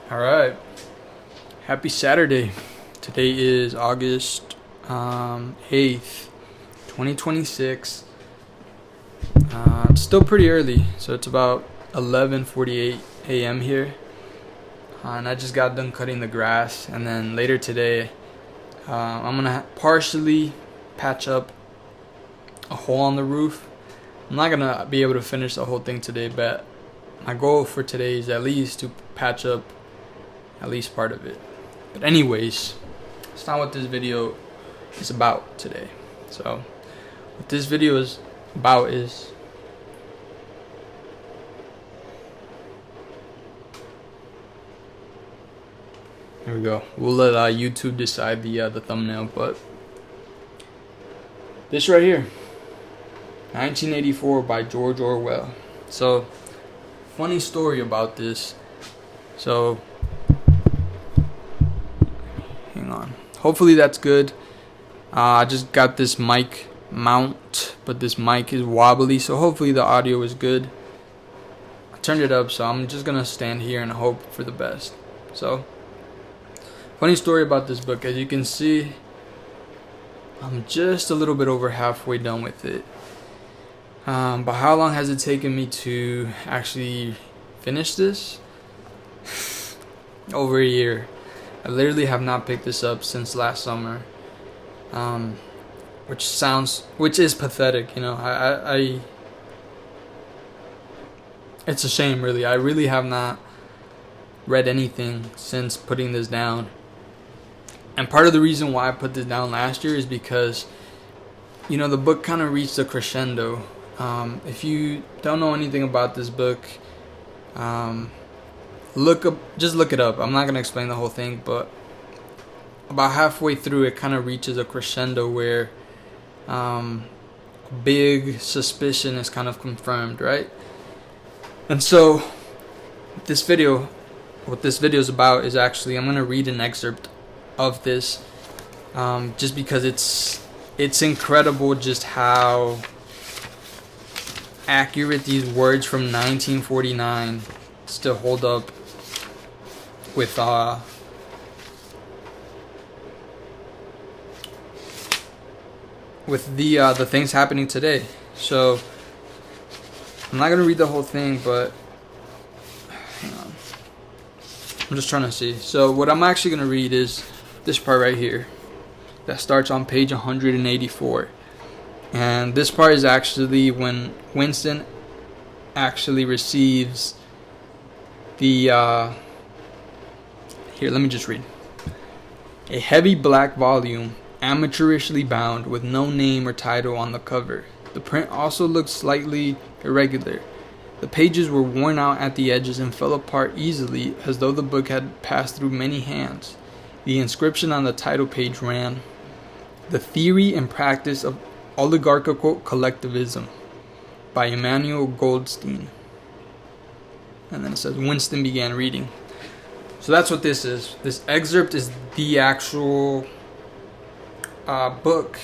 All right. Happy Saturday. Today is August 8th, 2026. It's still pretty early, so it's about 11:48 a.m. here. And I just got done cutting the grass, and then later today, I'm gonna partially patch up a hole on the roof. I'm not gonna be able to finish the whole thing today, but my goal for today is at least to patch up at least part of it. But anyways, it's not what this video is about today. So what this video is about is here we go. We'll let YouTube decide the thumbnail, but this right here, 1984 by George Orwell. So funny story about this. So hang on. Hopefully that's good. I just got this mic mount, but this mic is wobbly, so hopefully the audio is good. I turned it up, so I'm just gonna stand here and hope for the best. So, funny story about this book. As you can see, I'm just a little bit over halfway done with it. But how long has it taken me to actually finish this? Over a year. I literally have not picked this up since last summer, which is pathetic. You know, I it's a shame, really. I really have not read anything since putting this down. And part of the reason why I put this down last year is because, you know, the book kind of reached a crescendo. If you don't know anything about this book, look it up. I'm not gonna explain the whole thing, but about halfway through, it kind of reaches a crescendo where a big suspicion is kind of confirmed, right? And so, what this video is about is actually, I'm gonna read an excerpt of this, just because it's incredible just how accurate these words from 1949 still hold up with the things happening today. So I'm not gonna read the whole thing, but hang on. I'm just trying to see. So what I'm actually gonna read is this part right here that starts on page 184. And this part is actually when Winston actually receives the here, let me just read. A heavy black volume, amateurishly bound, with no name or title on the cover. The print also looked slightly irregular. The pages were worn out at the edges and fell apart easily, as though the book had passed through many hands. The inscription on the title page ran, "The Theory and Practice of Oligarchical Collectivism" by Emmanuel Goldstein. And then it says, Winston began reading. So that's what this is. This excerpt is the actual book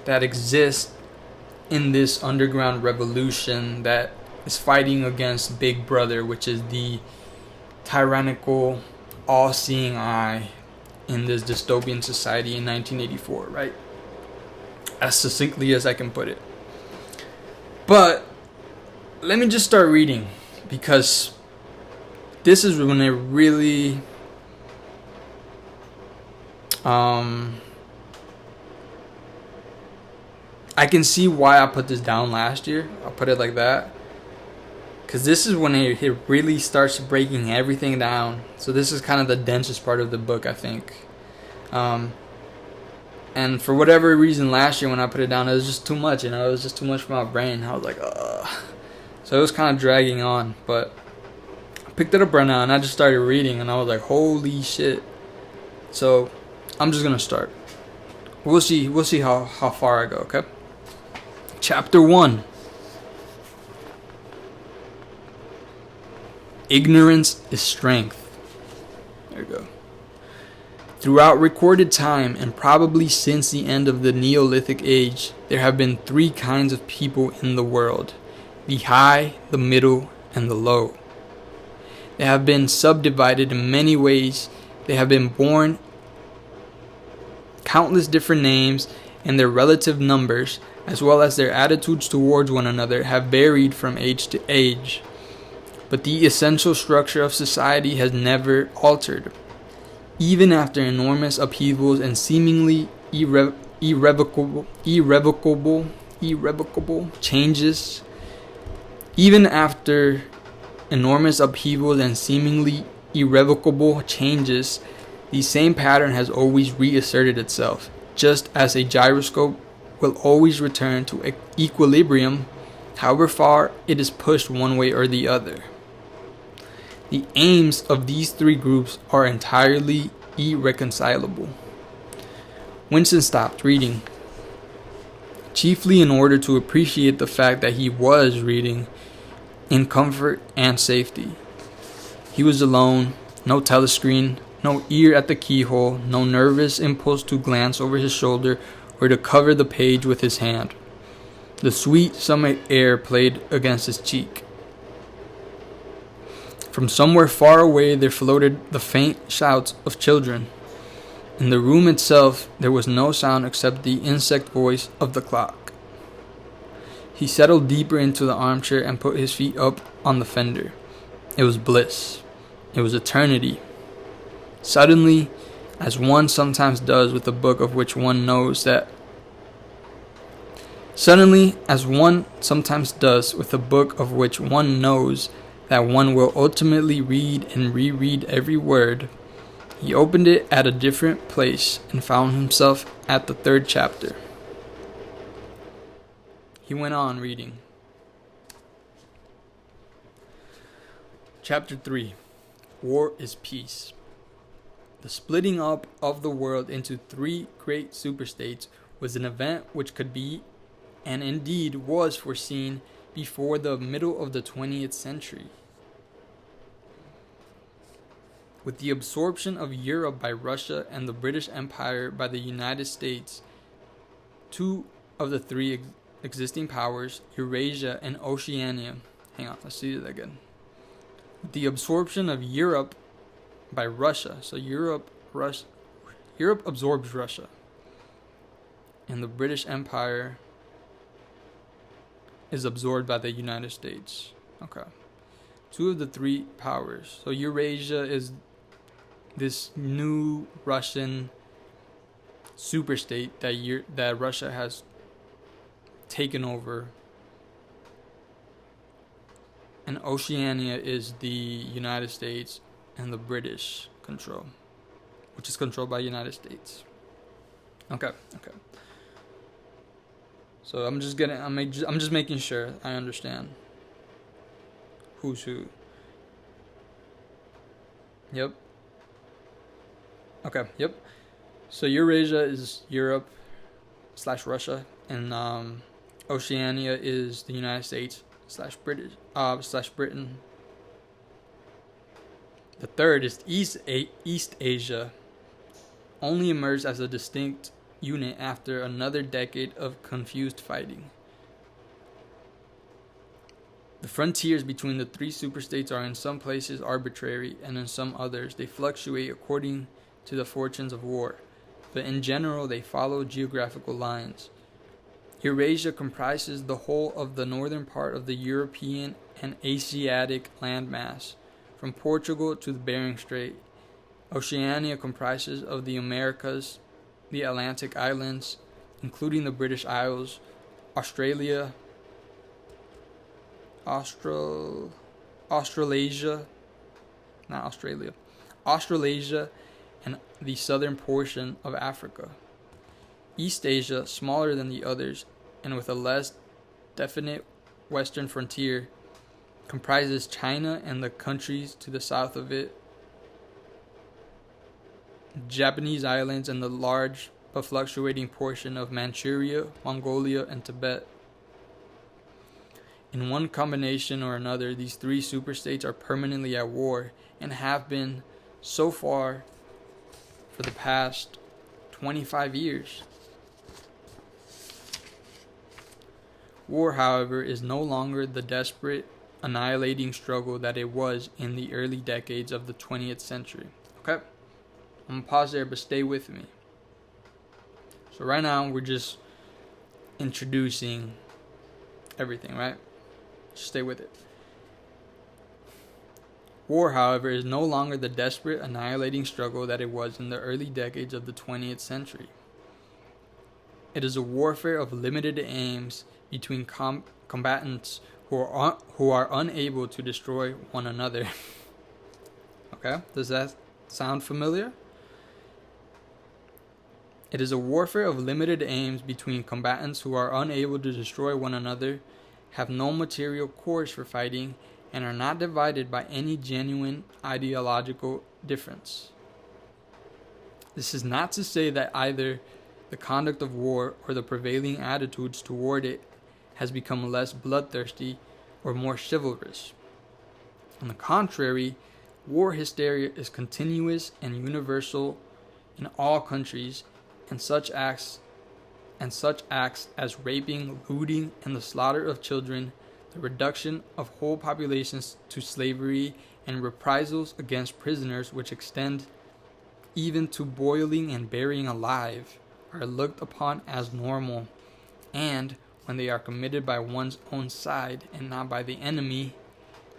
that exists in this underground revolution that is fighting against Big Brother, which is the tyrannical, all-seeing eye in this dystopian society in 1984, right? As succinctly as I can put it. But let me just start reading, because this is when it really I can see why I put this down last year. I'll put it like that, because this is when it really starts breaking everything down. So this is kind of the densest part of the book, I think. And for whatever reason, last year when I put it down, it was just too much. You know, it was just too much for my brain. I was like, ugh. So it was kind of dragging on. But I picked it up right now, and I just started reading, and I was like, holy shit. So I'm just gonna start. We'll see how far I go. Okay. Chapter 1. Ignorance is strength. There you go. Throughout recorded time, and probably since the end of the Neolithic age, there have been three kinds of people in the world: the high, the middle, and the low. They have been subdivided in many ways. They have been born countless different names, and their relative numbers, as well as their attitudes towards one another, have varied from age to age. But the essential structure of society has never altered. Even after enormous upheavals and seemingly irrevocable changes, even after enormous upheavals and seemingly irrevocable changes, the same pattern has always reasserted itself, just as a gyroscope will always return to equilibrium, however far it is pushed one way or the other. The aims of these three groups are entirely irreconcilable. Winston stopped reading, chiefly in order to appreciate the fact that he was reading in comfort and safety. He was alone, no telescreen, no ear at the keyhole, no nervous impulse to glance over his shoulder or to cover the page with his hand. The sweet summer air played against his cheek. From somewhere far away there floated the faint shouts of children. In the room itself there was no sound except the insect voice of the clock. He settled deeper into the armchair and put his feet up on the fender. It was bliss. It was eternity. Suddenly, as one sometimes does with a book of which one knows that one will ultimately read and reread every word, he opened it at a different place and found himself at the 3rd chapter. He went on reading. Chapter 3. War is Peace. The splitting up of the world into 3 great superstates was an event which could be, and indeed was, foreseen before the middle of the 20th century. With the absorption of Europe by Russia and the British Empire by the United States, 2 of the 3 existing powers, Eurasia and Oceania. Let's see that again. With the absorption of Europe by Russia, so Europe absorbs Russia, and the British Empire is absorbed by the United States. Okay. 2 of the 3 powers. So Eurasia is this new Russian superstate that Russia has taken over. And Oceania is the United States and the British control, which is controlled by the United States. Okay. So I'm just making sure I understand who's who. Yep. Okay. Yep. So Eurasia is Europe / Russia, and Oceania is the United States / British / Britain. The third is East Asia, only emerged as a distinct unit after another decade of confused fighting. The frontiers between the 3 superstates are in some places arbitrary, and in some others they fluctuate according to the fortunes of war, but in general they follow geographical lines. Eurasia comprises the whole of the northern part of the European and Asiatic landmass, from Portugal to the Bering Strait. Oceania comprises of the Americas, the Atlantic Islands, including the British Isles, Australasia, and the southern portion of Africa. East Asia, smaller than the others, and with a less definite western frontier, comprises China and the countries to the south of it, Japanese islands, and the large but fluctuating portion of Manchuria, Mongolia, and Tibet. In one combination or another, these 3 superstates are permanently at war, and have been so far for the past 25 years. War, however, is no longer the desperate annihilating struggle that it was in the early decades of the 20th century. Okay? I'm going to pause there, but stay with me. So right now, we're just introducing everything, right? Just stay with it. War, however, is no longer the desperate, annihilating struggle that it was in the early decades of the 20th century. It is a warfare of limited aims between combatants who are unable to destroy one another. Okay? Does that sound familiar? It is a warfare of limited aims between combatants who are unable to destroy one another, have no material cause for fighting, and are not divided by any genuine ideological difference. This is not to say that either the conduct of war or the prevailing attitudes toward it has become less bloodthirsty or more chivalrous. On the contrary, war hysteria is continuous and universal in all countries, and such acts as raping, looting, and the slaughter of children, the reduction of whole populations to slavery, and reprisals against prisoners which extend even to boiling and burying alive, are looked upon as normal, and, when they are committed by one's own side and not by the enemy,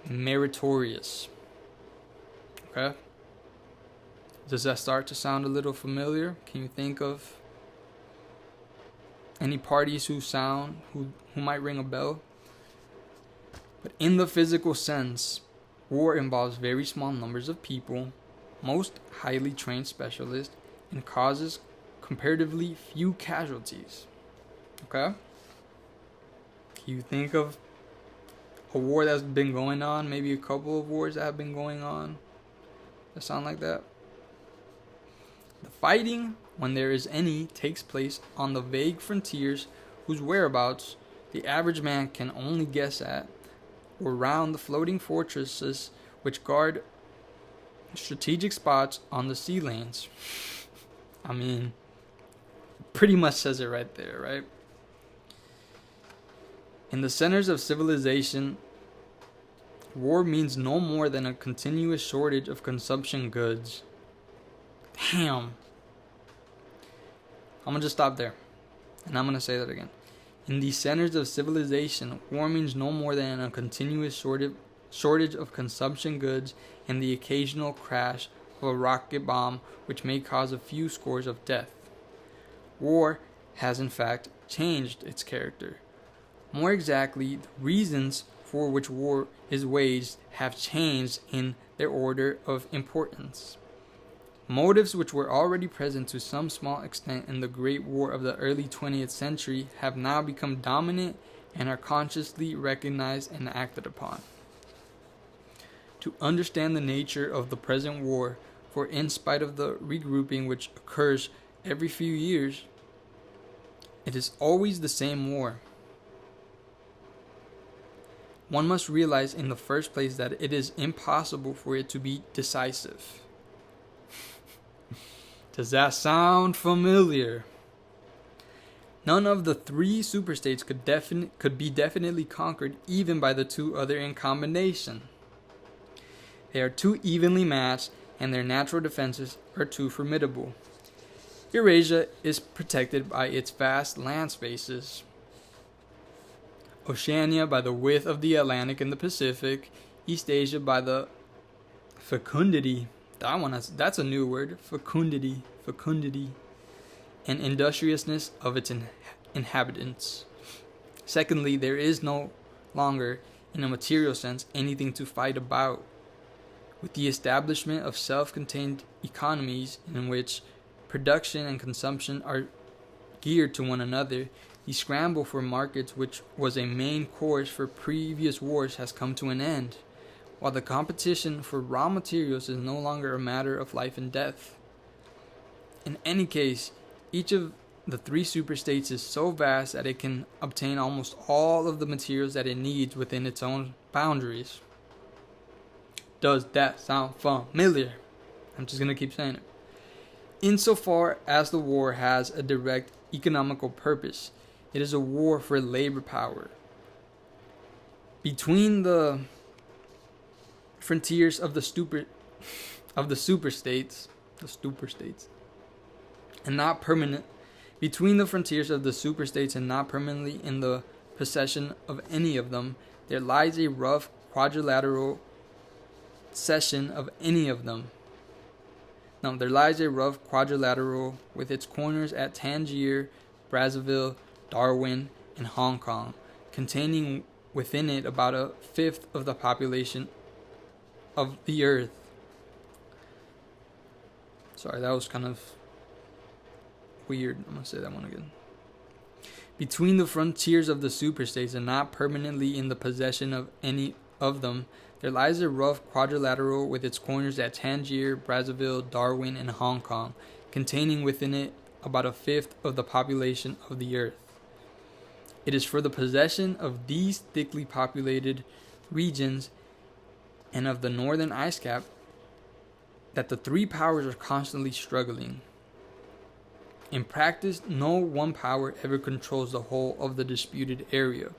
meritorious. Okay? Does that start to sound a little familiar? Can you think of any parties who might ring a bell? But in the physical sense, war involves very small numbers of people, most highly trained specialists, and causes comparatively few casualties. Okay? Can you think of a war that's been going on? Maybe a couple of wars that have been going on that sound like that? The fighting, when there is any, takes place on the vague frontiers whose whereabouts the average man can only guess at, or round the floating fortresses which guard strategic spots on the sea lanes. I mean, pretty much says it right there, right? In the centers of civilization, war means no more than a continuous shortage of consumption goods. Damn. I'm going to just stop there. And I'm going to say that again. In the centers of civilization, war means no more than a continuous shortage of consumption goods and the occasional crash of a rocket bomb which may cause a few scores of death. War has in fact changed its character. More exactly, the reasons for which war is waged have changed in their order of importance. Motives which were already present to some small extent in the Great War of the early 20th century have now become dominant and are consciously recognized and acted upon. To understand the nature of the present war, for in spite of the regrouping which occurs every few years, it is always the same war. One must realize in the first place that it is impossible for it to be decisive. Does that sound familiar? None of the three superstates could be definitely conquered even by the two other in combination. They are too evenly matched and their natural defenses are too formidable. Eurasia is protected by its vast land spaces. Oceania by the width of the Atlantic and the Pacific. East Asia by the fecundity. That's a new word. Fecundity. And industriousness of its inhabitants. Secondly, there is no longer, in a material sense, anything to fight about. With the establishment of self-contained economies in which production and consumption are geared to one another, the scramble for markets, which was a main course for previous wars, has come to an end, while the competition for raw materials is no longer a matter of life and death. In any case, each of the three superstates is so vast that it can obtain almost all of the materials that it needs within its own boundaries. Does that sound familiar? I'm just going to keep saying it. Insofar as the war has a direct economical purpose, it is a war for labor power. Between the frontiers of the superstates, and not permanent between the frontiers of the superstates and not permanently in the possession of any of them, there lies a rough quadrilateral cession of any of them. Now, there lies a rough quadrilateral with its corners at Tangier, Brazzaville, Darwin, and Hong Kong, containing within it about a fifth of the population of the earth. Sorry, that was kind of weird. I'm going to say that one again. Between the frontiers of the superstates and not permanently in the possession of any of them, there lies a rough quadrilateral with its corners at Tangier, Brazzaville, Darwin, and Hong Kong, containing within it about a fifth of the population of the earth. It is for the possession of these thickly populated regions and of the northern ice cap that the three powers are constantly struggling. In practice, no one power ever controls the whole of the disputed area.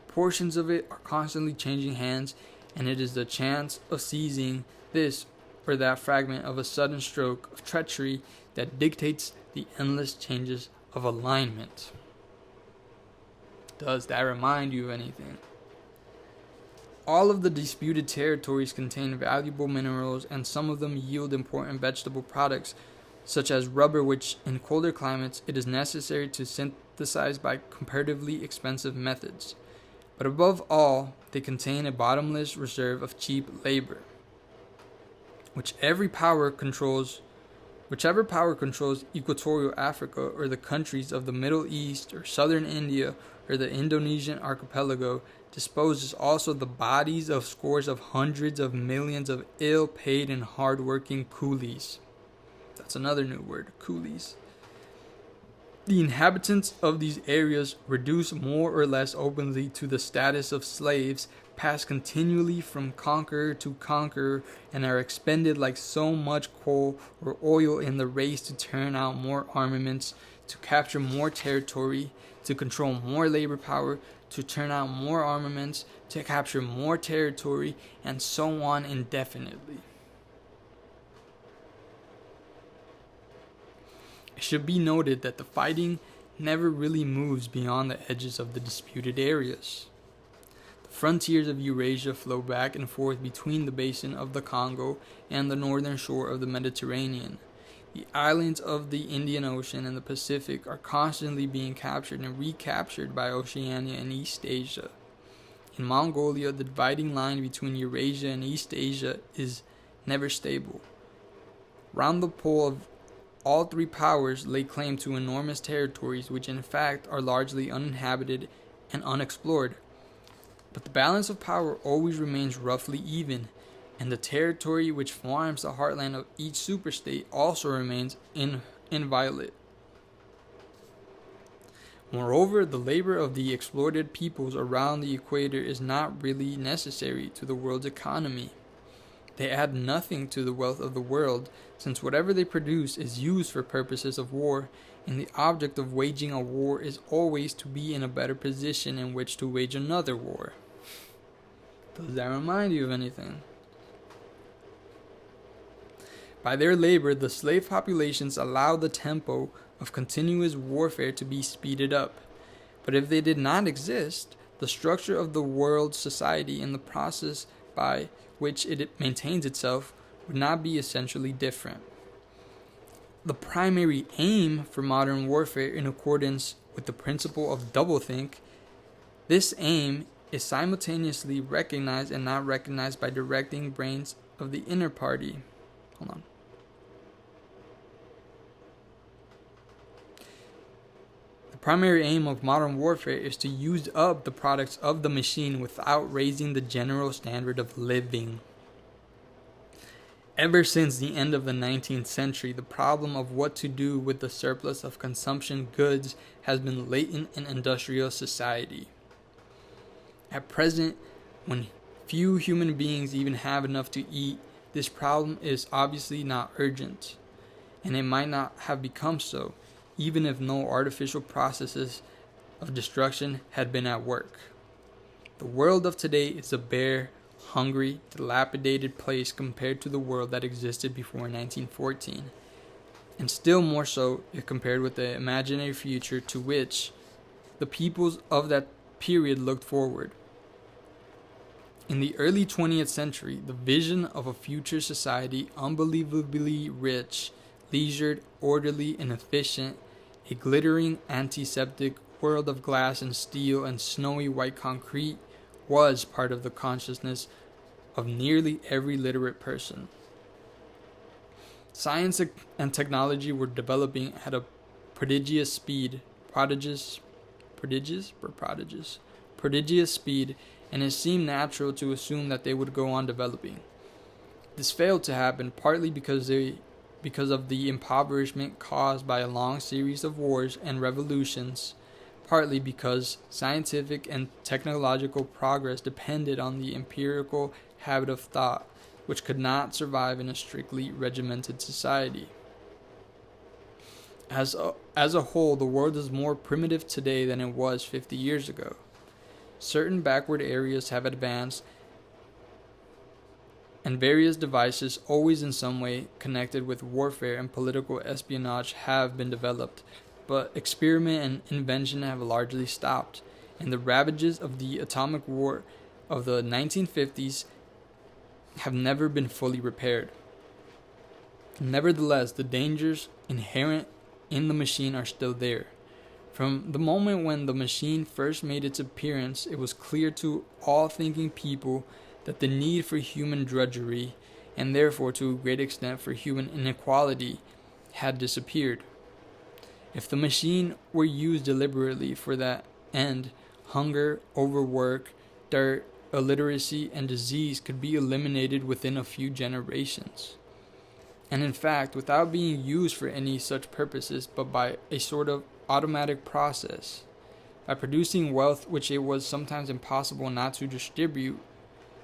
Portions of it are constantly changing hands, and it is the chance of seizing this or that fragment of a sudden stroke of treachery that dictates the endless changes of alignment. Does that remind you of anything? All of the disputed territories contain valuable minerals, and some of them yield important vegetable products, such as rubber, which in colder climates it is necessary to synthesize by comparatively expensive methods. But above all, they contain a bottomless reserve of cheap labor. Whichever power controls equatorial Africa or the countries of the Middle East or southern India or the Indonesian archipelago disposes also the bodies of scores of hundreds of millions of ill-paid and hard-working coolies. That's another new word, coolies. The inhabitants of these areas, reduced more or less openly to the status of slaves, pass continually from conqueror to conqueror and are expended like so much coal or oil in the race to turn out more armaments, to capture more territory, to control more labor power, to turn out more armaments, to capture more territory, and so on indefinitely. It should be noted that the fighting never really moves beyond the edges of the disputed areas. The frontiers of Eurasia flow back and forth between the basin of the Congo and the northern shore of the Mediterranean. The islands of the Indian Ocean and the Pacific are constantly being captured and recaptured by Oceania and East Asia. In Mongolia, the dividing line between Eurasia and East Asia is never stable. Round the pole of all three powers lay claim to enormous territories which in fact are largely uninhabited and unexplored. But the balance of power always remains roughly even, and the territory which forms the heartland of each superstate also remains inviolate. Moreover, the labor of the exploited peoples around the equator is not really necessary to the world's economy. They add nothing to the wealth of the world, since whatever they produce is used for purposes of war, and the object of waging a war is always to be in a better position in which to wage another war. Does that remind you of anything? By their labor, the slave populations allow the tempo of continuous warfare to be speeded up. But if they did not exist, the structure of the world society and the process by which it maintains itself would not be essentially different. The primary aim for modern warfare, in accordance with the principle of doublethink, this aim is simultaneously recognized and not recognized by directing brains of the inner party. Hold on. The primary aim of modern warfare is to use up the products of the machine without raising the general standard of living. Ever since the end of the 19th century, the problem of what to do with the surplus of consumption goods has been latent in industrial society. At present, when few human beings even have enough to eat, this problem is obviously not urgent, and it might not have become so, even if no artificial processes of destruction had been at work. The world of today is a bare, hungry, dilapidated place compared to the world that existed before 1914, and still more so if compared with the imaginary future to which the peoples of that period looked forward. In the early 20th century, the vision of a future society unbelievably rich, leisured, orderly, and efficient, a glittering, antiseptic world of glass and steel and snowy white concrete, was part of the consciousness of nearly every literate person. Science and technology were developing at a prodigious speed, prodigious speed, and it seemed natural to assume that they would go on developing. This failed to happen partly because of the impoverishment caused by a long series of wars and revolutions, partly because scientific and technological progress depended on the empirical habit of thought, which could not survive in a strictly regimented society. As a whole, the world is more primitive today than it was 50 years ago. Certain backward areas have advanced, and various devices, always in some way connected with warfare and political espionage, have been developed, but experiment and invention have largely stopped, and the ravages of the atomic war of the 1950s have never been fully repaired. Nevertheless, the dangers inherent in the machine are still there. From the moment when the machine first made its appearance, it was clear to all thinking people that the need for human drudgery, and therefore to a great extent for human inequality, had disappeared. If the machine were used deliberately for that end, hunger, overwork, dirt, illiteracy, and disease could be eliminated within a few generations. And in fact, without being used for any such purposes, but by a sort of automatic process, by producing wealth which it was sometimes impossible not to distribute,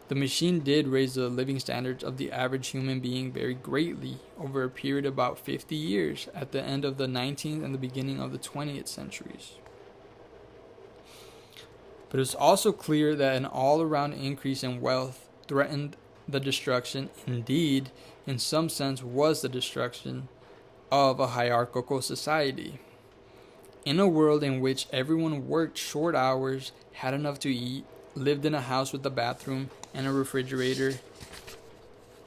the machine did raise the living standards of the average human being very greatly over a period of about 50 years at the end of the 19th and the beginning of the 20th centuries. But it's also clear that an all-around increase in wealth threatened the destruction, indeed, in some sense was the destruction, of a hierarchical society. In a world in which everyone worked short hours, had enough to eat, lived in a house with a bathroom and a refrigerator,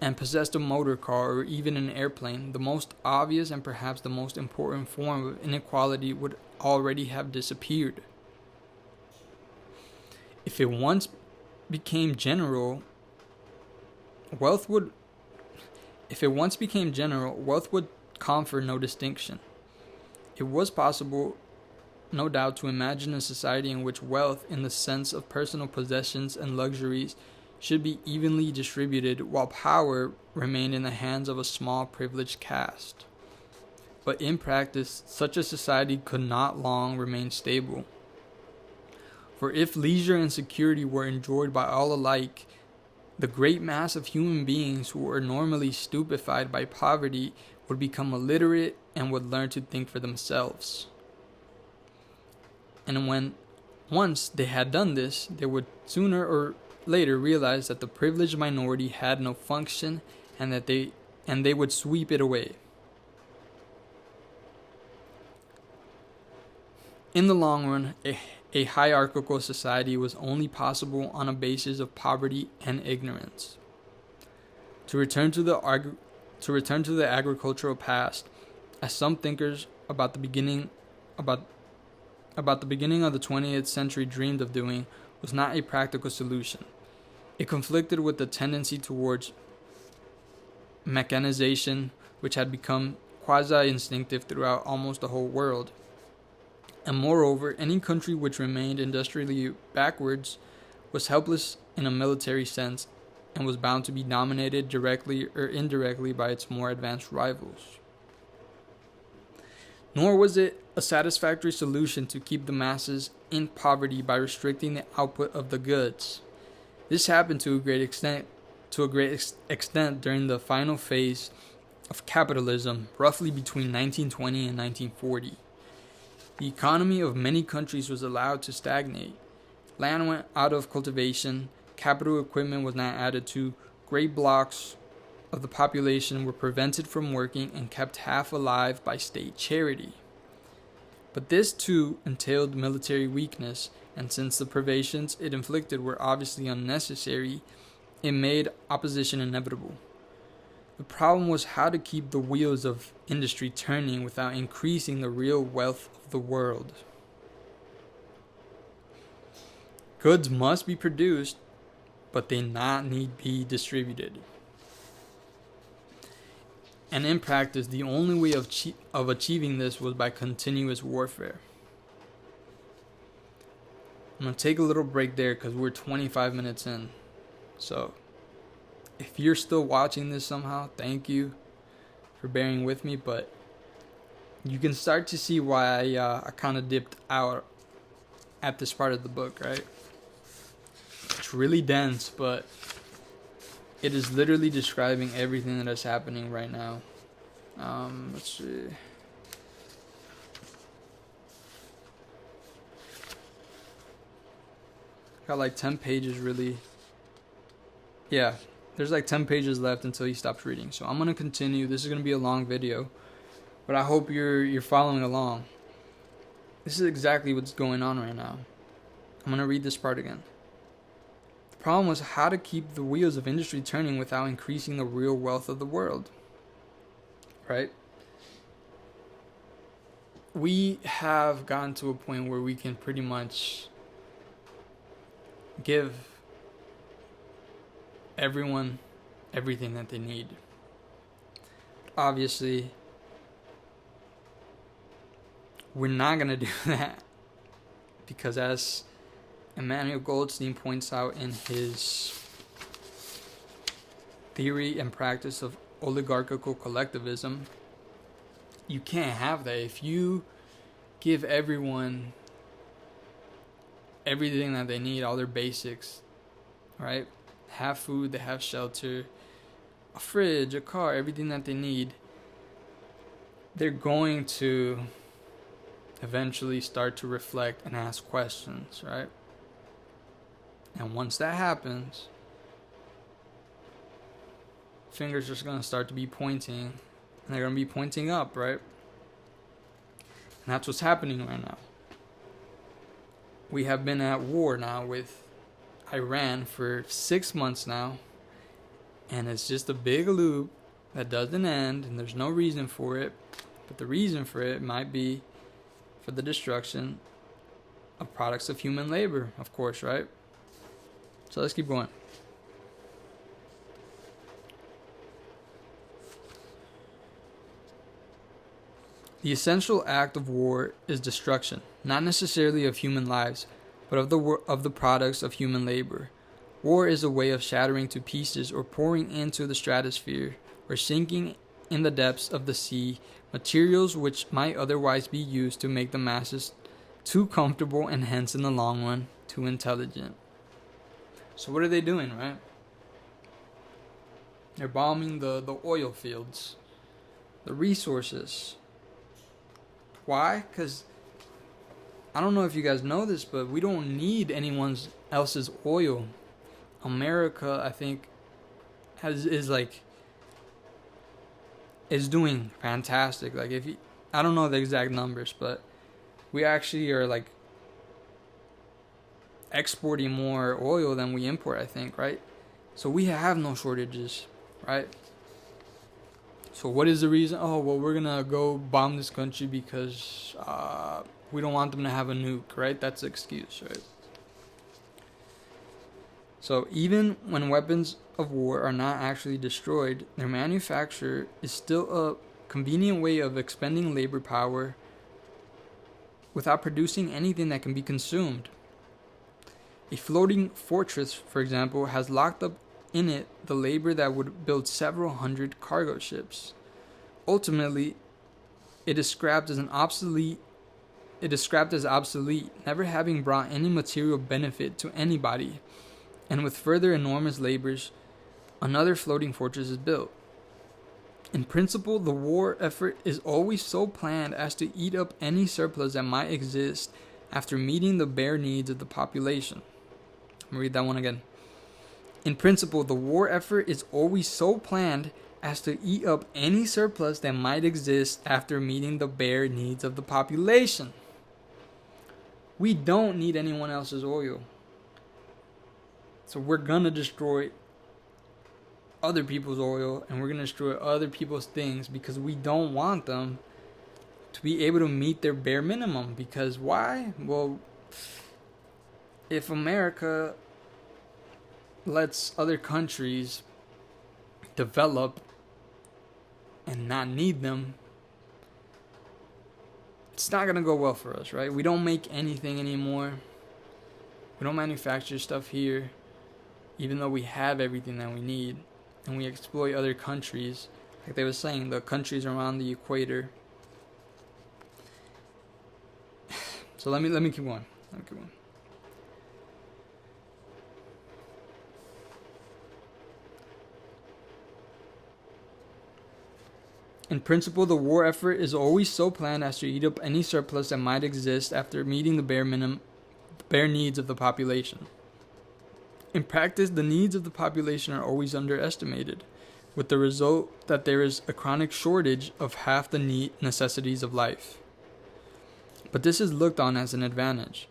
and possessed a motor car or even an airplane, the most obvious and perhaps the most important form of inequality would already have disappeared. If it once became general, wealth would confer no distinction. It was possible, no doubt, to imagine a society in which wealth, in the sense of personal possessions and luxuries, should be evenly distributed while power remained in the hands of a small privileged caste. But in practice, such a society could not long remain stable. For if leisure and security were enjoyed by all alike, the great mass of human beings who were normally stupefied by poverty would become illiterate and would learn to think for themselves. And when once they had done this, they would sooner or later realize that the privileged minority had no function and that they would sweep it away. In the long run, a hierarchical society was only possible on a basis of poverty and ignorance. To return to the agricultural past, as some thinkers about the beginning of the 20th century dreamed of doing, was not a practical solution. It conflicted with the tendency towards mechanization, which had become quasi-instinctive throughout almost the whole world. And moreover, any country which remained industrially backwards was helpless in a military sense and was bound to be dominated directly or indirectly by its more advanced rivals. Nor was it a satisfactory solution to keep the masses in poverty by restricting the output of the goods. This happened to a great extent during the final phase of capitalism, roughly between 1920 and 1940. The economy of many countries was allowed to stagnate. Land went out of cultivation, capital equipment was not added to, great blocks of the population were prevented from working and kept half alive by state charity. But this too entailed military weakness, and since the privations it inflicted were obviously unnecessary, it made opposition inevitable. The problem was how to keep the wheels of industry turning without increasing the real wealth of the world. Goods must be produced, but they not need be distributed. And in practice, the only way of achieving this was by continuous warfare. I'm going to take a little break there because we're 25 minutes in. So, if you're still watching this somehow, thank you for bearing with me. But you can start to see why I kind of dipped out at this part of the book, right? It's really dense, but it is literally describing everything that is happening right now. Let's see. Got like 10 pages really. Yeah, there's like 10 pages left until he stops reading. So I'm going to continue. This is going to be a long video, but I hope you're following along. This is exactly what's going on right now. I'm going to read this part again. The problem was how to keep the wheels of industry turning without increasing the real wealth of the world. Right? We have gotten to a point where we can pretty much give everyone everything that they need. Obviously, we're not going to do that because, as Emmanuel Goldstein points out in his theory and practice of oligarchical collectivism, you can't have that. If you give everyone everything that they need, all their basics, right? Have food, they have shelter, a fridge, a car, everything that they need, they're going to eventually start to reflect and ask questions, right? And once that happens, fingers are just going to start to be pointing, and they're going to be pointing up, right? And that's what's happening right now. We have been at war now with Iran for 6 months now, and it's just a big loop that doesn't end, and there's no reason for it. But the reason for it might be for the destruction of products of human labor, of course, right? So let's keep going. The essential act of war is destruction, not necessarily of human lives, but of the products of human labor. War is a way of shattering to pieces or pouring into the stratosphere or sinking in the depths of the sea materials which might otherwise be used to make the masses too comfortable and hence in the long run too intelligent. So what are they doing, right? They're bombing the oil fields, the resources. Why? Because I don't know if you guys know this, but we don't need anyone else's oil. America, I think, is doing fantastic. Like, I don't know the exact numbers, but we actually are like exporting more oil than we import, I think, right? So we have no shortages, right? So what is the reason? Oh, well, we're gonna go bomb this country because we don't want them to have a nuke, right? That's the excuse, right? So even when weapons of war are not actually destroyed, their manufacture is still a convenient way of expending labor power without producing anything that can be consumed. A floating fortress, for example, has locked up in it the labor that would build several hundred cargo ships. Ultimately, it is scrapped as obsolete, never having brought any material benefit to anybody. And with further enormous labors, another floating fortress is built. In principle, the war effort is always so planned as to eat up any surplus that might exist after meeting the bare needs of the population. I'm going to read that one again. In principle, the war effort is always so planned as to eat up any surplus that might exist after meeting the bare needs of the population. We don't need anyone else's oil. So we're going to destroy other people's oil and we're going to destroy other people's things because we don't want them to be able to meet their bare minimum. Because why? Well, if America lets other countries develop and not need them, it's not going to go well for us, right? We don't make anything anymore. We don't manufacture stuff here, even though we have everything that we need. And we exploit other countries, like they were saying, the countries around the equator. So let me keep going. In principle, the war effort is always so planned as to eat up any surplus that might exist after meeting the bare needs of the population. In practice, the needs of the population are always underestimated, with the result that there is a chronic shortage of half the necessities of life. But this is looked on as an advantage.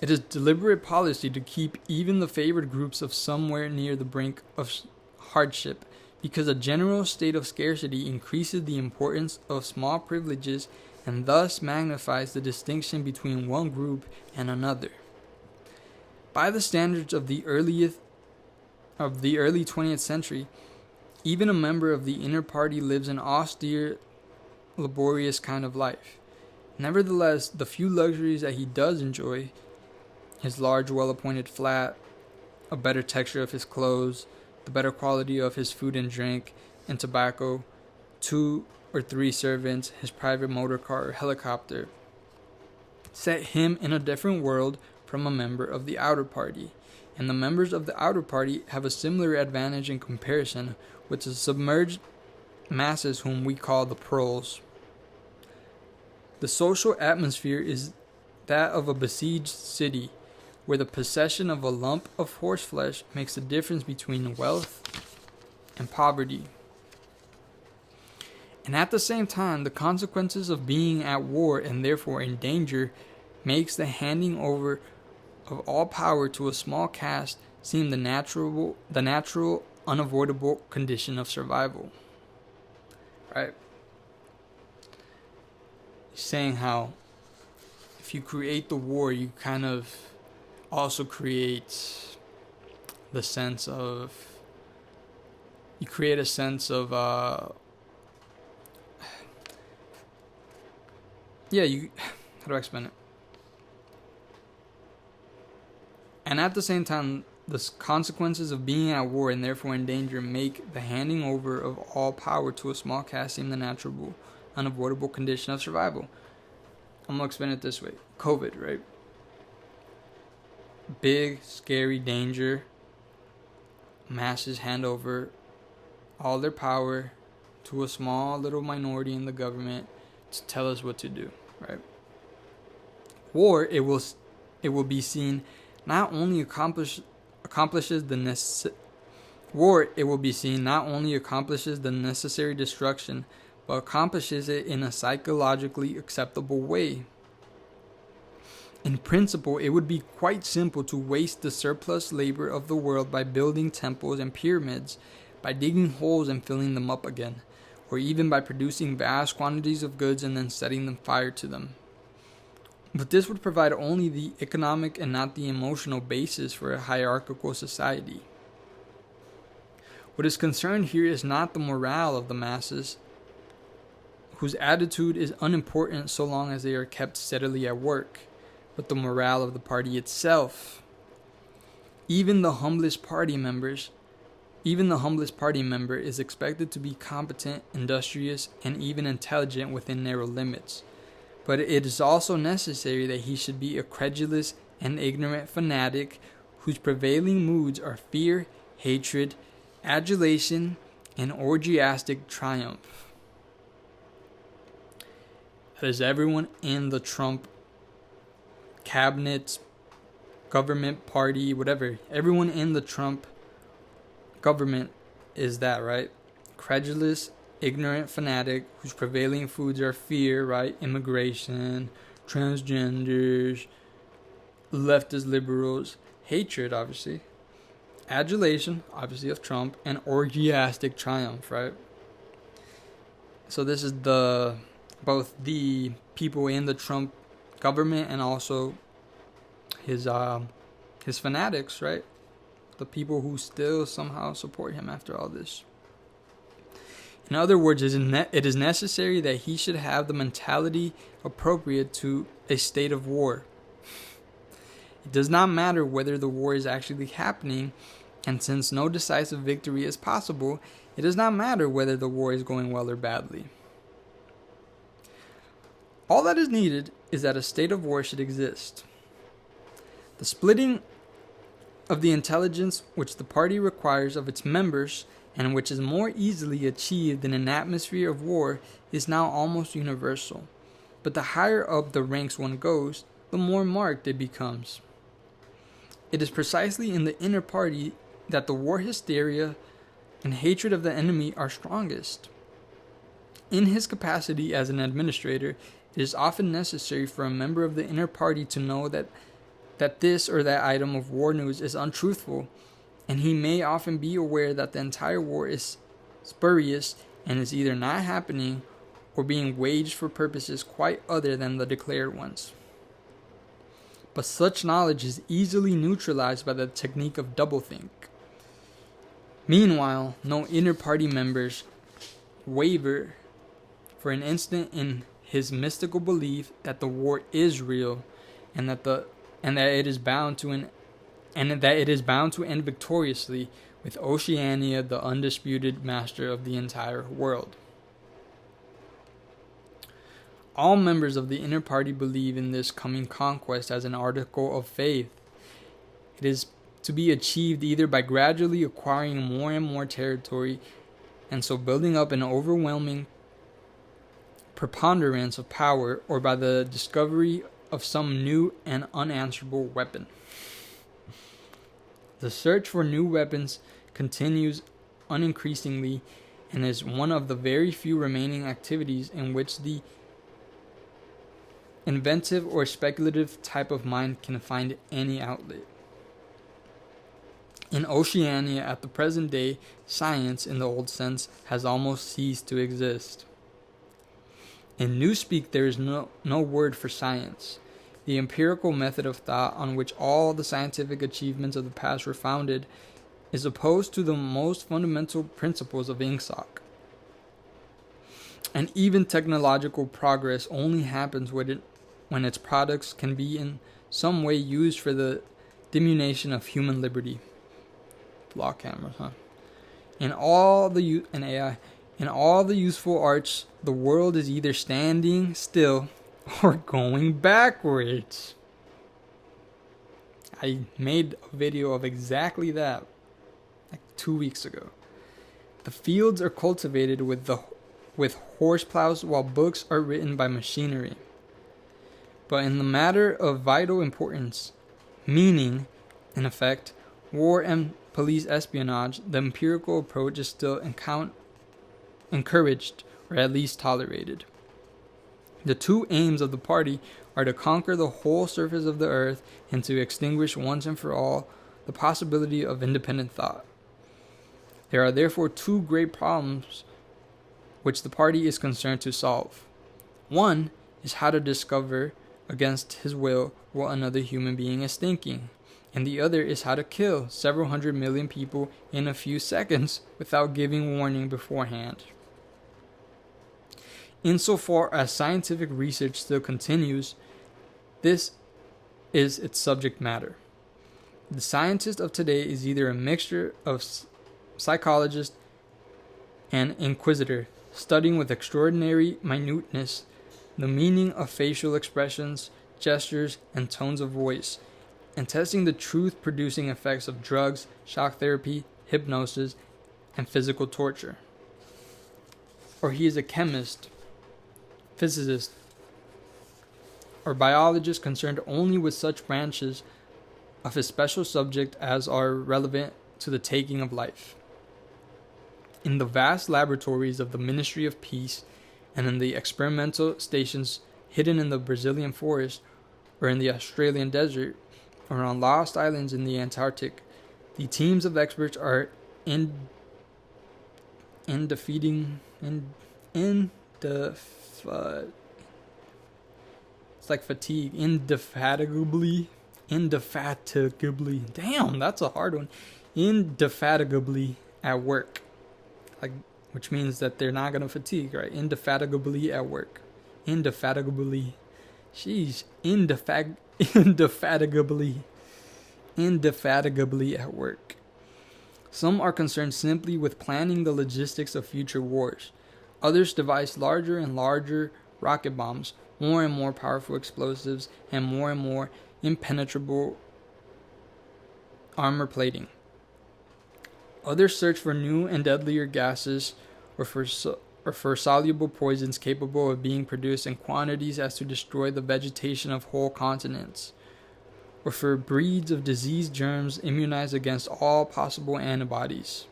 It is deliberate policy to keep even the favored groups of somewhere near the brink of hardship, because a general state of scarcity increases the importance of small privileges and thus magnifies the distinction between one group and another. By the standards of the early 20th century, even a member of the inner party lives an austere, laborious kind of life. Nevertheless, the few luxuries that he does enjoy, his large, well-appointed flat, a better texture of his clothes, the better quality of his food and drink, and tobacco, 2 or 3 servants, his private motor car or helicopter, set him in a different world from a member of the outer party. And the members of the outer party have a similar advantage in comparison with the submerged masses whom we call the proles. The social atmosphere is that of a besieged city, where the possession of a lump of horseflesh makes the difference between wealth and poverty. And at the same time, the consequences of being at war and therefore in danger makes the handing over of all power to a small caste seem the natural, unavoidable condition of survival. Right? He's saying how if you create the war, you kind of also create the sense of, how do I explain it? And at the same time, the consequences of being at war and therefore in danger make the handing over of all power to a small caste seem the natural, unavoidable condition of survival. I'm going to explain it this way. COVID, right? Big, scary danger. Masses hand over all their power to a small little minority in the government to tell us what to do, right? War, it will be seen not only accomplishes the necessary destruction, but accomplishes it in a psychologically acceptable way. In principle, it would be quite simple to waste the surplus labor of the world by building temples and pyramids, by digging holes and filling them up again, or even by producing vast quantities of goods and then setting them fire to them. But this would provide only the economic and not the emotional basis for a hierarchical society. What is concerned here is not the morale of the masses, whose attitude is unimportant so long as they are kept steadily at work, but the morale of the party itself. Even the humblest party member is expected to be competent, industrious, and even intelligent within narrow limits. But it is also necessary that he should be a credulous and ignorant fanatic whose prevailing moods are fear, hatred, adulation, and orgiastic triumph. That is everyone in the Trump cabinet, government, party, whatever. Everyone in the Trump government is that, right? Credulous, ignorant fanatic whose prevailing foods are fear, right? Immigration, transgenders, leftist liberals, hatred, obviously, adulation, obviously, of Trump, and orgiastic triumph, right? So this is both the people in the Trump government and also his fanatics, right? The people who still somehow support him after all this. In other words, it is necessary that he should have the mentality appropriate to a state of war. It does not matter whether the war is actually happening, and since no decisive victory is possible, it does not matter whether the war is going well or badly. All that is needed is that a state of war should exist. The splitting of the intelligence which the party requires of its members, and which is more easily achieved in an atmosphere of war, is now almost universal. But the higher up the ranks one goes, the more marked it becomes. It is precisely in the inner party that the war hysteria and hatred of the enemy are strongest. In his capacity as an administrator, it is often necessary for a member of the inner party to know that this or that item of war news is untruthful, and he may often be aware that the entire war is spurious and is either not happening or being waged for purposes quite other than the declared ones. But such knowledge is easily neutralized by the technique of doublethink. Meanwhile, no inner party members waver for an instant in his mystical belief that the war is real and that it is bound to end victoriously with Oceania, the undisputed master of the entire world. All members of the inner party believe in this coming conquest as an article of faith. It is to be achieved either by gradually acquiring more and more territory, and so building up an overwhelming preponderance of power, or by the discovery of some new and unanswerable weapon. The search for new weapons continues unincreasingly and is one of the very few remaining activities in which the inventive or speculative type of mind can find any outlet. In Oceania, at the present day, science, in the old sense, has almost ceased to exist. In Newspeak, there is no word for science. The empirical method of thought on which all the scientific achievements of the past were founded is opposed to the most fundamental principles of Ingsoc. And even technological progress only happens when its products can be in some way used for the diminution of human liberty. Block cameras, huh? In all the useful arts, the world is either standing still or going backwards. I made a video of exactly that like 2 weeks ago. The fields are cultivated with horse plows, while books are written by machinery. But in the matter of vital importance, meaning, in effect, war and police espionage, the empirical approach is still encouraged, or at least tolerated. The two aims of the party are to conquer the whole surface of the earth and to extinguish once and for all the possibility of independent thought. There are therefore two great problems which the party is concerned to solve. One is how to discover against his will what another human being is thinking, and the other is how to kill several 100 million people in a few seconds without giving warning beforehand. Insofar as scientific research still continues, this is its subject matter. The scientist of today is either a mixture of psychologist and inquisitor, studying with extraordinary minuteness the meaning of facial expressions, gestures, and tones of voice, and testing the truth-producing effects of drugs, shock therapy, hypnosis, and physical torture. Or he is a chemist, physicist, or biologists concerned only with such branches of his special subject as are relevant to the taking of life. In the vast laboratories of the Ministry of Peace and in the experimental stations hidden in the Brazilian forest or in the Australian desert or on lost islands in the Antarctic, the teams of experts are indefatigably damn, that's a hard one, indefatigably at work, like, which means that they're not gonna fatigue, right? Indefatigably at work, indefatigably at work. Some are concerned simply with planning the logistics of future wars. Others devise larger and larger rocket bombs, more and more powerful explosives, and more impenetrable armor plating. Others search for new and deadlier gases or for soluble poisons capable of being produced in quantities as to destroy the vegetation of whole continents, or for breeds of disease germs immunized against all possible antibodies.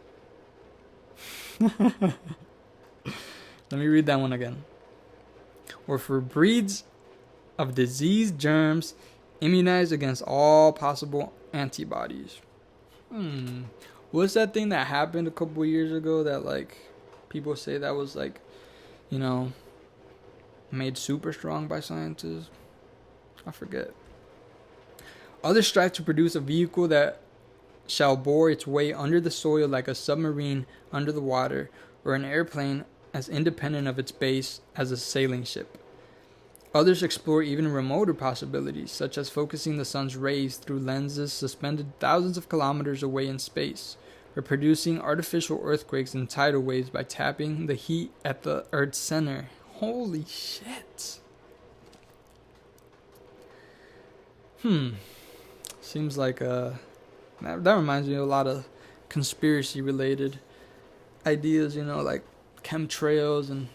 Let me read that one again. Or for breeds of disease germs immunized against all possible antibodies. What's that thing that happened a couple years ago that, like, people say that was, like, you know, made super strong by scientists? I forget. Others strive to produce a vehicle that shall bore its way under the soil like a submarine under the water, or an airplane as independent of its base as a sailing ship. Others explore even remoter possibilities, such as focusing the sun's rays through lenses suspended thousands of kilometers away in space, or producing artificial earthquakes and tidal waves by tapping the heat at the Earth's center. Holy shit. Seems like that reminds me of a lot of conspiracy related ideas, you know, like chemtrails and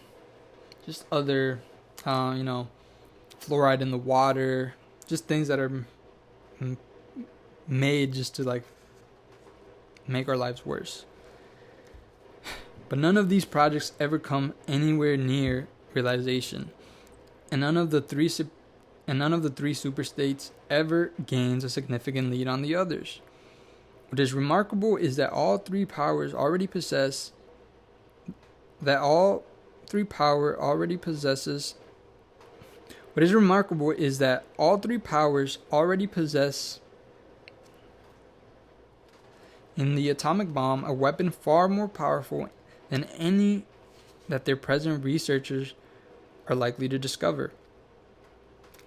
just other, fluoride in the water, just things that are made just to, like, make our lives worse. But none of these projects ever come anywhere near realization, and none of the three superstates ever gains a significant lead on the others. What is remarkable is that all three powers already possess What is remarkable is that all three powers already possess in the atomic bomb a weapon far more powerful than any that their present researchers are likely to discover.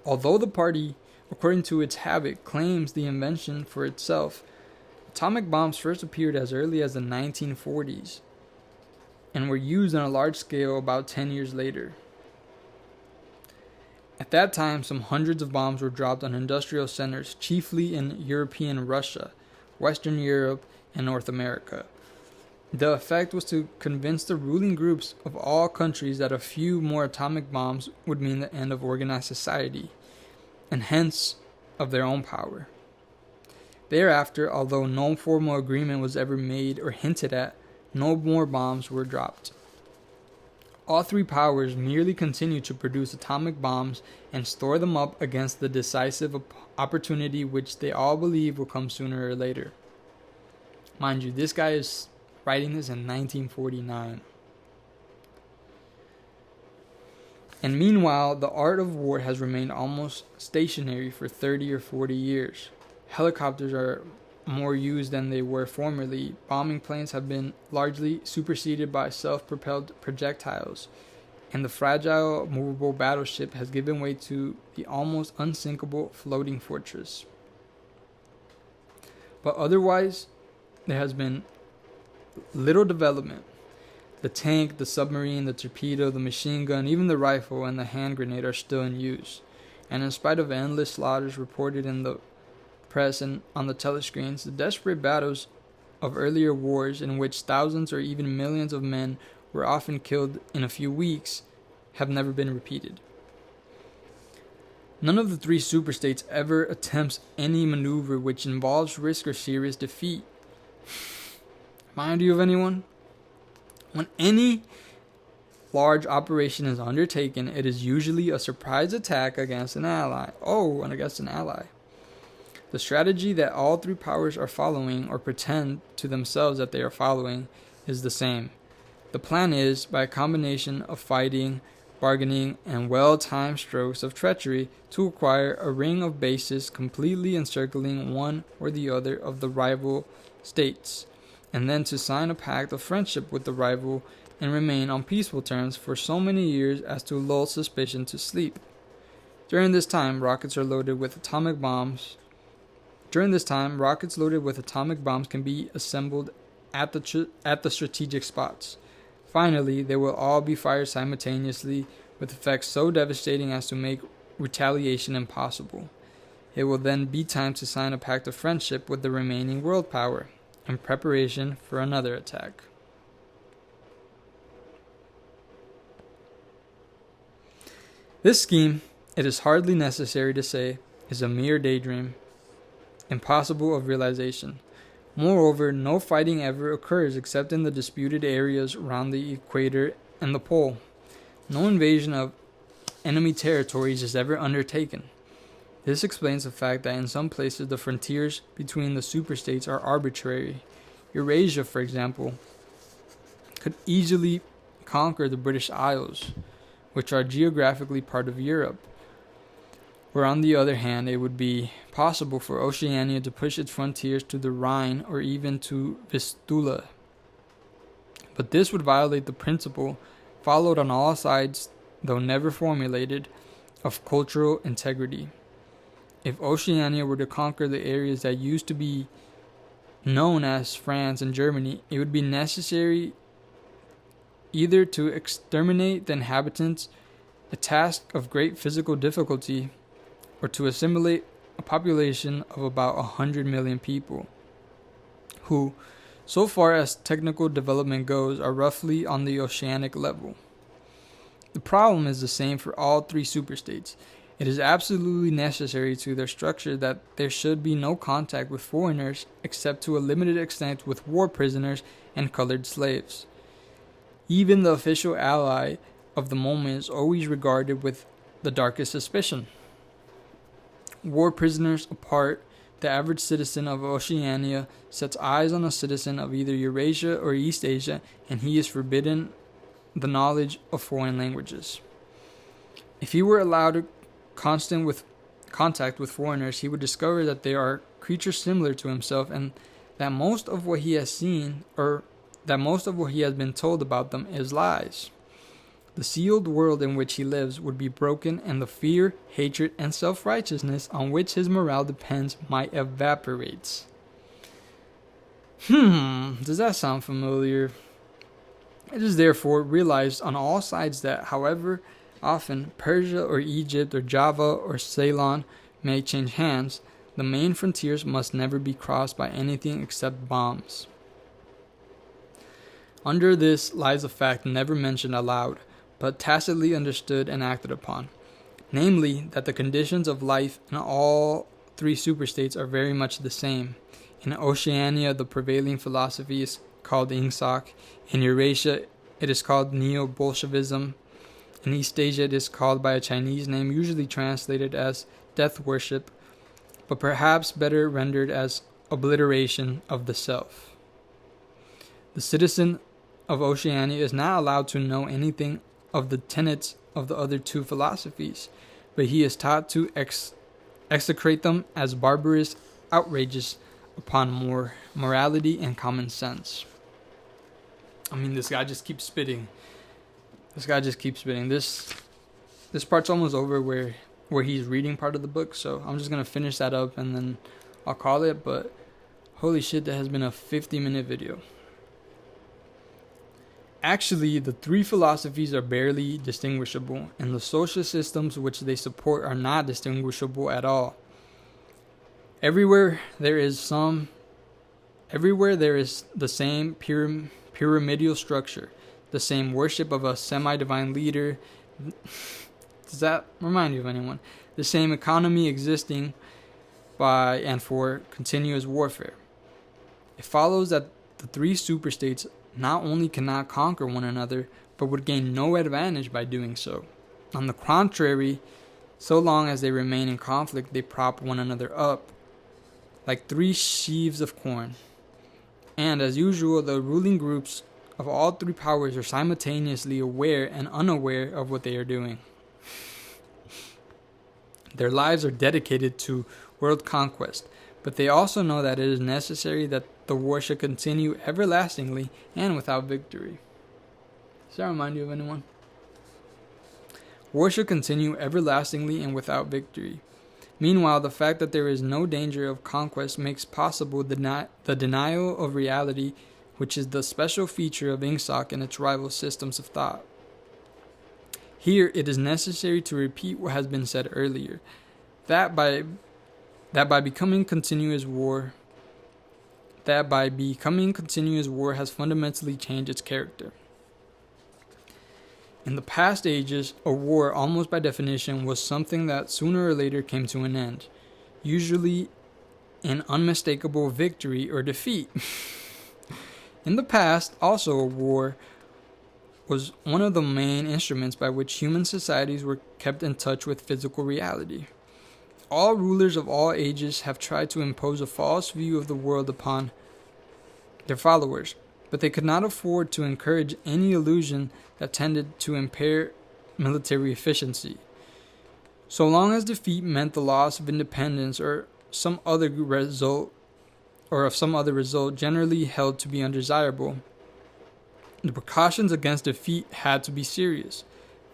Although the party, according to its habit, claims the invention for itself, atomic bombs first appeared as early as the 1940s and were used on a large scale about 10 years later. At that time, some hundreds of bombs were dropped on industrial centers, chiefly in European Russia, Western Europe, and North America. The effect was to convince the ruling groups of all countries that a few more atomic bombs would mean the end of organized society, and hence of their own power. Thereafter, although no formal agreement was ever made or hinted at, no more bombs were dropped. All three powers merely continue to produce atomic bombs and store them up against the decisive opportunity which they all believe will come sooner or later. Mind you, this guy is writing this in 1949. And meanwhile, the art of war has remained almost stationary for 30 or 40 years. Helicopters are more used than they were formerly. Bombing planes have been largely superseded by self-propelled projectiles, and the fragile, movable battleship has given way to the almost unsinkable floating fortress. But otherwise, there has been little development. The tank, the submarine, the torpedo, the machine gun, even the rifle and the hand grenade are still in use. And in spite of endless slaughters reported in the press and on the telescreens, the desperate battles of earlier wars, in which thousands or even millions of men were often killed in a few weeks, have never been repeated. None of the three superstates ever attempts any maneuver which involves risk or serious defeat. Mind you of anyone? When any large operation is undertaken, it is usually a surprise attack against an ally. The strategy that all three powers are following, or pretend to themselves that they are following, is the same. The plan is, by a combination of fighting, bargaining, and well-timed strokes of treachery, to acquire a ring of bases completely encircling one or the other of the rival states, and then to sign a pact of friendship with the rival and remain on peaceful terms for so many years as to lull suspicion to sleep. During this time, rockets loaded with atomic bombs can be assembled at the strategic spots. Finally, they will all be fired simultaneously with effects so devastating as to make retaliation impossible. It will then be time to sign a pact of friendship with the remaining world power in preparation for another attack. This scheme, it is hardly necessary to say, is a mere daydream, impossible of realization. Moreover, no fighting ever occurs except in the disputed areas around the equator and the pole. No invasion of enemy territories is ever undertaken. This explains the fact that in some places the frontiers between the superstates are arbitrary. Eurasia, for example, could easily conquer the British Isles, which are geographically part of Europe, where on the other hand it would be possible for Oceania to push its frontiers to the Rhine or even to Vistula. But this would violate the principle, followed on all sides, though never formulated, of cultural integrity. If Oceania were to conquer the areas that used to be known as France and Germany, it would be necessary either to exterminate the inhabitants, a task of great physical difficulty, or to assimilate a population of about 100 million people, who, so far as technical development goes, are roughly on the oceanic level. The problem is the same for all three superstates. It is absolutely necessary to their structure that there should be no contact with foreigners except to a limited extent with war prisoners and colored slaves. Even the official ally of the moment is always regarded with the darkest suspicion. War prisoners apart, the average citizen of Oceania sets eyes on a citizen of either Eurasia or East Asia, and he is forbidden the knowledge of foreign languages. If he were allowed contact with foreigners, he would discover that they are creatures similar to himself, and that most of what he has seen, or that most of what he has been told about them, is lies. The sealed world in which he lives would be broken, and the fear, hatred, and self-righteousness on which his morale depends might evaporate. Does that sound familiar? It is therefore realized on all sides that, however often Persia or Egypt or Java or Ceylon may change hands, the main frontiers must never be crossed by anything except bombs. Under this lies a fact never mentioned aloud, but tacitly understood and acted upon, namely that the conditions of life in all three superstates are very much the same. In Oceania, the prevailing philosophy is called Ingsoc. In Eurasia, it is called Neo-Bolshevism. In East Asia, it is called by a Chinese name, usually translated as death worship, but perhaps better rendered as obliteration of the self. The citizen of Oceania is not allowed to know anything of the tenets of the other two philosophies, but he is taught to execrate them as barbarous outrages upon morality and common sense. This guy just keeps spitting. This part's almost over where he's reading part of the book, so I'm just going to finish that up and then I'll call it, but holy shit, that has been a 50-minute video. Actually, the three philosophies are barely distinguishable, and the social systems which they support are not distinguishable at all. Everywhere there is the same pyramidal structure, the same worship of a semi-divine leader, Does that remind you of anyone? The same economy existing by and for continuous warfare. It follows that the three superstates not only cannot conquer one another, but would gain no advantage by doing so. On the contrary, so long as they remain in conflict, they prop one another up like three sheaves of corn. And as usual, the ruling groups of all three powers are simultaneously aware and unaware of what they are doing. Their lives are dedicated to world conquest, but they also know that it is necessary that the war should continue everlastingly and without victory. Does that remind you of anyone? War should continue everlastingly and without victory. Meanwhile, the fact that there is no danger of conquest makes possible the denial of reality, which is the special feature of Ingsoc and its rival systems of thought. Here, it is necessary to repeat what has been said earlier, that by becoming continuous war has fundamentally changed its character. In the past ages, a war, almost by definition, was something that sooner or later came to an end, usually an unmistakable victory or defeat. In the past, also, a war was one of the main instruments by which human societies were kept in touch with physical reality. All rulers of all ages have tried to impose a false view of the world upon their followers, but they could not afford to encourage any illusion that tended to impair military efficiency. So long as defeat meant the loss of independence or of some other result generally held to be undesirable, the precautions against defeat had to be serious.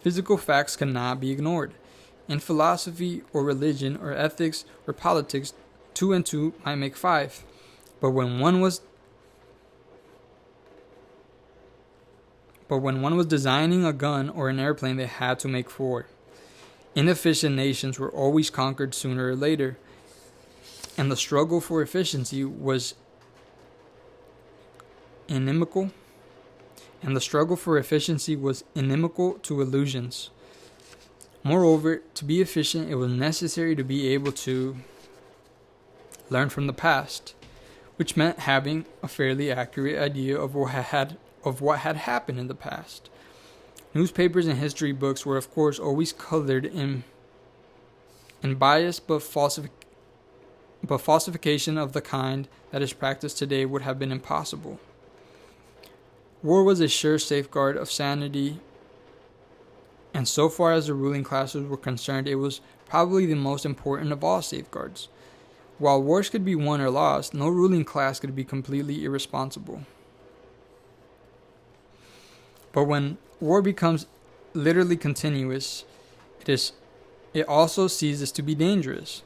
Physical facts cannot be ignored. In philosophy or religion or ethics or politics, 2 and 2 might make 5. But when one was designing a gun or an airplane, they had to make 4. Inefficient nations were always conquered sooner or later, and the struggle for efficiency was inimical to illusions. Moreover, to be efficient, it was necessary to be able to learn from the past, which meant having a fairly accurate idea of what had happened in the past. Newspapers and history books were, of course, always colored in bias, but falsification of the kind that is practiced today would have been impossible. War was a sure safeguard of sanity, and so far as the ruling classes were concerned, it was probably the most important of all safeguards. While wars could be won or lost, no ruling class could be completely irresponsible. But when war becomes literally continuous, it also ceases to be dangerous.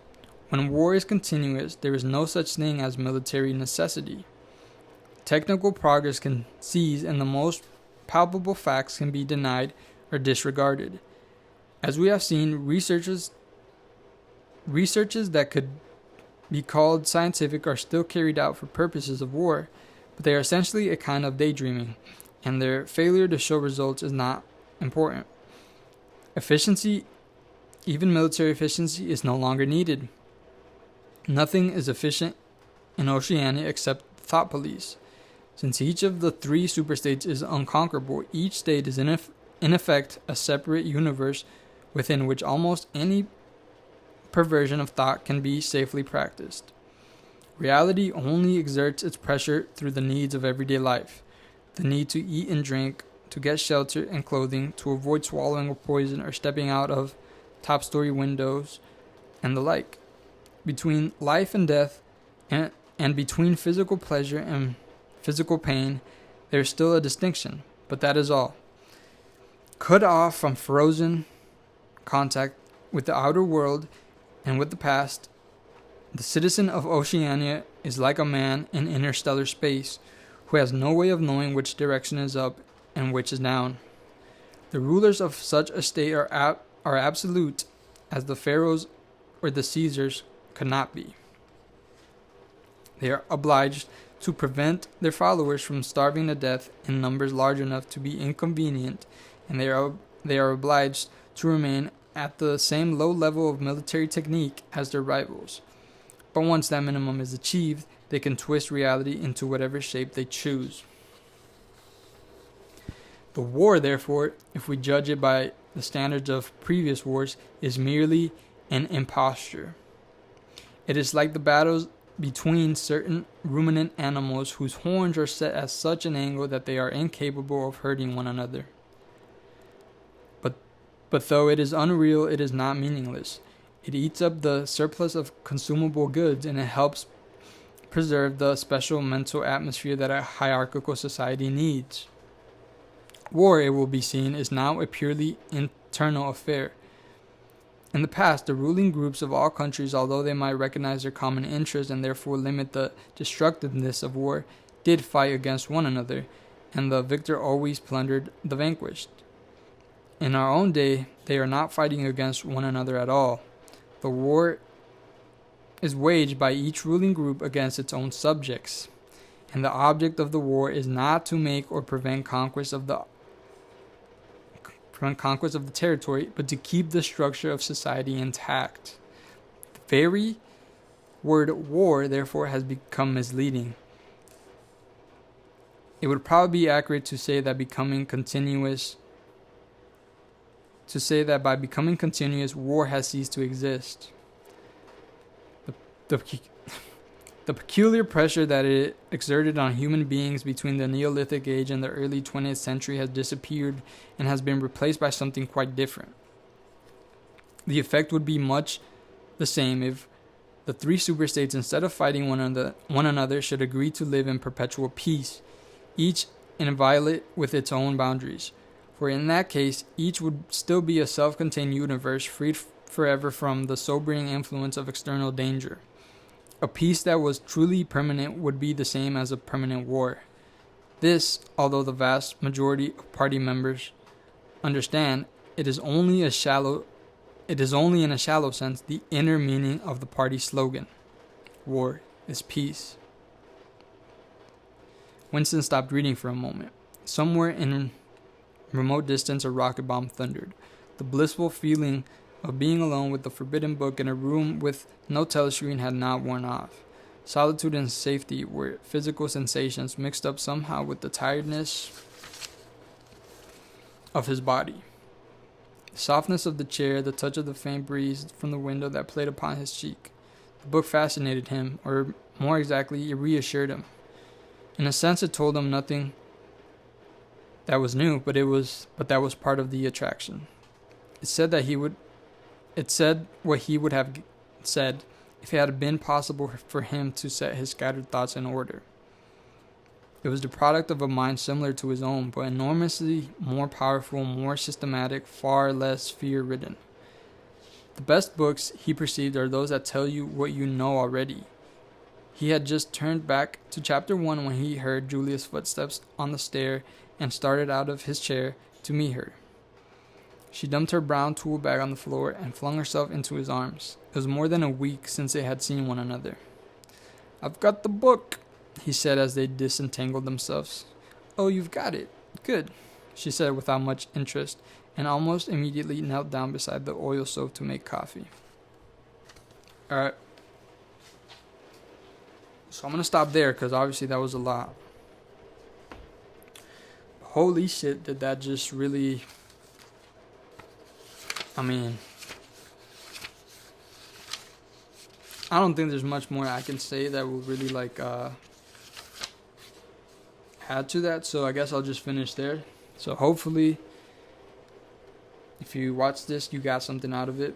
When war is continuous, there is no such thing as military necessity. Technical progress can cease, and the most palpable facts can be denied or disregarded. As we have seen, researches that could be called scientific are still carried out for purposes of war, but they are essentially a kind of daydreaming, and their failure to show results is not important. Efficiency, even military efficiency, is no longer needed. Nothing is efficient in Oceania except the thought police. Since each of the 3 superstates is unconquerable, each state is in effect a separate universe within which almost any perversion of thought can be safely practiced. Reality only exerts its pressure through the needs of everyday life, the need to eat and drink, to get shelter and clothing, to avoid swallowing a poison or stepping out of top-story windows, and the like. Between life and death, and between physical pleasure and physical pain, there is still a distinction, but that is all. Cut off from frozen contact with the outer world and with the past, the citizen of Oceania is like a man in interstellar space who has no way of knowing which direction is up and which is down. The rulers of such a state are absolute, as the pharaohs or the Caesars could not be. They are obliged to prevent their followers from starving to death in numbers large enough to be inconvenient, and they are obliged to remain at the same low level of military technique as their rivals. But once that minimum is achieved, they can twist reality into whatever shape they choose. The war, therefore, if we judge it by the standards of previous wars, is merely an imposture. It is like the battles between certain ruminant animals whose horns are set at such an angle that they are incapable of hurting one another. But though it is unreal, it is not meaningless. It eats up the surplus of consumable goods, and it helps preserve the special mental atmosphere that a hierarchical society needs. War, it will be seen, is now a purely internal affair. In the past, the ruling groups of all countries, although they might recognize their common interests and therefore limit the destructiveness of war, did fight against one another, and the victor always plundered the vanquished. In our own day, they are not fighting against one another at all. The war is waged by each ruling group against its own subjects, and the object of the war is not to make or prevent conquest of the territory, but to keep the structure of society intact. The very word war, therefore, has become misleading. It would probably be accurate to say that by becoming continuous, war has ceased to exist. The peculiar pressure that it exerted on human beings between the Neolithic age and the early 20th century has disappeared and has been replaced by something quite different. The effect would be much the same if the three superstates, instead of fighting one another, should agree to live in perpetual peace, each inviolate with its own boundaries. For in that case, each would still be a self-contained universe, freed forever from the sobering influence of external danger. A peace that was truly permanent would be the same as a permanent war. This, although the vast majority of party members understand, it is only in a shallow sense the inner meaning of the party slogan. War is peace. Winston stopped reading for a moment. Somewhere in remote distance, a rocket bomb thundered. The blissful feeling of being alone with the forbidden book in a room with no telescreen had not worn off. Solitude and safety were physical sensations mixed up somehow with the tiredness of his body. The softness of the chair, the touch of the faint breeze from the window that played upon his cheek. The book fascinated him, or more exactly, it reassured him. In a sense, it told him nothing that was new, but that was part of the attraction. It said what he would have said if it had been possible for him to set his scattered thoughts in order. It was the product of a mind similar to his own, but enormously more powerful, more systematic, far less fear-ridden. The best books, he perceived, are those that tell you what you know already. He had just turned back to chapter 1 when he heard Julia's footsteps on the stair and started out of his chair to meet her. She dumped her brown tool bag on the floor and flung herself into his arms. It was more than a week since they had seen one another. "I've got the book," he said as they disentangled themselves. "Oh, you've got it. Good," she said without much interest, and almost immediately knelt down beside the oil stove to make coffee. Alright. So I'm going to stop there because obviously that was a lot. Holy shit, did that just really... I don't think there's much more I can say that will really add to that, so I guess I'll just finish there. So hopefully, if you watch this, you got something out of it.